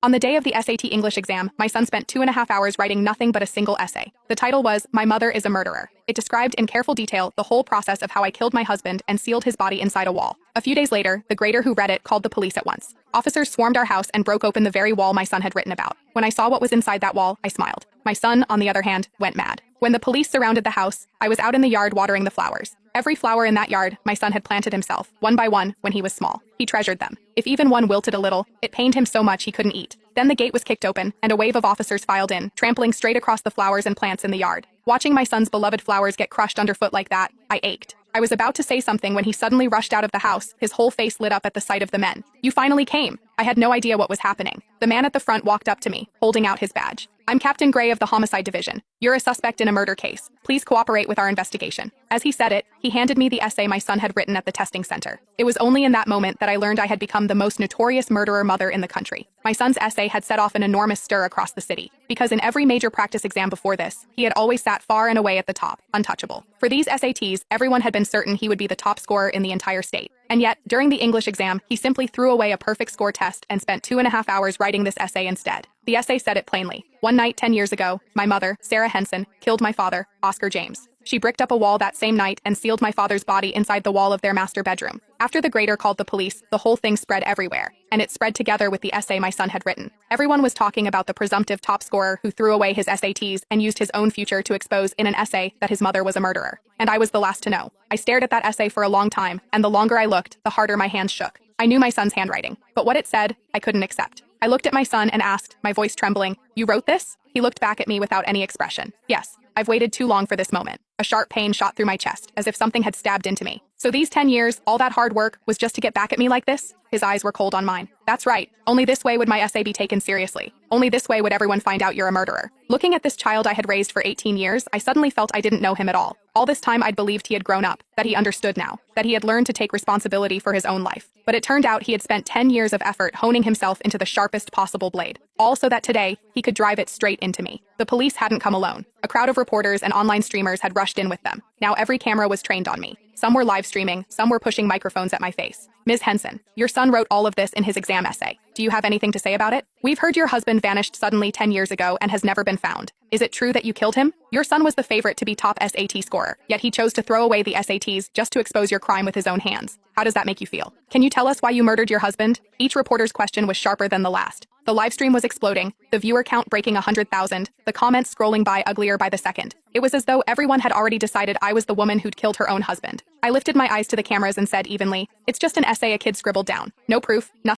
On the day of the SAT English exam, my son spent 2.5 hours writing nothing but a single essay. The title was, "My Mother is a Murderer." It described in careful detail the whole process of how I killed my husband and sealed his body inside a wall. A few days later, the grader who read it called the police at once. Officers swarmed our house and broke open the very wall my son had written about. When I saw what was inside that wall, I smiled. My son, on the other hand, went mad. When the police surrounded the house, I was out in the yard watering the flowers. Every flower in that yard, my son had planted himself, one by one, when he was small. He treasured them. If even one wilted a little, it pained him so much he couldn't eat. Then the gate was kicked open, and a wave of officers filed in, trampling straight across the flowers and plants in the yard. Watching my son's beloved flowers get crushed underfoot like that, I ached. I was about to say something when he suddenly rushed out of the house, his whole face lit up at the sight of the men. "You finally came." I had no idea what was happening. The man at the front walked up to me, holding out his badge. "I'm Captain Gray of the Homicide Division. You're a suspect in a murder case. Please cooperate with our investigation." As he said it, he handed me the essay my son had written at the testing center. It was only in that moment that I learned I had become the most notorious murderer mother in the country. My son's essay had set off an enormous stir across the city, because in every major practice exam before this, he had always sat far and away at the top, untouchable. For these SATs, everyone had been certain he would be the top scorer in the entire state. And yet, during the English exam, he simply threw away a perfect score test and spent 2.5 hours writing this essay instead. The essay said it plainly. One night 10 years ago, my mother, Sarah Henson, killed my father, Oscar James. She bricked up a wall that same night and sealed my father's body inside the wall of their master bedroom. After the grader called the police, the whole thing spread everywhere, and it spread together with the essay my son had written. Everyone was talking about the presumptive top scorer who threw away his SATs and used his own future to expose in an essay that his mother was a murderer. And I was the last to know. I stared at that essay for a long time, and the longer I looked, the harder my hands shook. I knew my son's handwriting, but what it said, I couldn't accept. I looked at my son and asked, my voice trembling, "You wrote this?" He looked back at me without any expression. "Yes, I've waited too long for this moment." A sharp pain shot through my chest, as if something had stabbed into me. "So these 10 years, all that hard work, was just to get back at me like this?" His eyes were cold on mine. "That's right. Only this way would my essay be taken seriously. Only this way would everyone find out you're a murderer." Looking at this child I had raised for 18 years, I suddenly felt I didn't know him at all. All this time I'd believed he had grown up, that he understood now, that he had learned to take responsibility for his own life. But it turned out he had spent 10 years of effort honing himself into the sharpest possible blade. All so that today, he could drive it straight into me. The police hadn't come alone. A crowd of reporters and online streamers had rushed in with them. Now every camera was trained on me. Some were live streaming, some were pushing microphones at my face. "Ms. Henson, your son wrote all of this in his exam essay. Do you have anything to say about it? We've heard your husband vanished suddenly 10 years ago and has never been found. Is it true that you killed him? Your son was the favorite to be top SAT scorer, yet he chose to throw away the SATs just to expose your crime with his own hands. How does that make you feel? Can you tell us why you murdered your husband?" Each reporter's question was sharper than the last. The live stream was exploding, the viewer count breaking 100,000, the comments scrolling by uglier by the second. It was as though everyone had already decided I was the woman who'd killed her own husband. I lifted my eyes to the cameras and said evenly, "It's just an essay a kid scribbled down. No proof, nothing."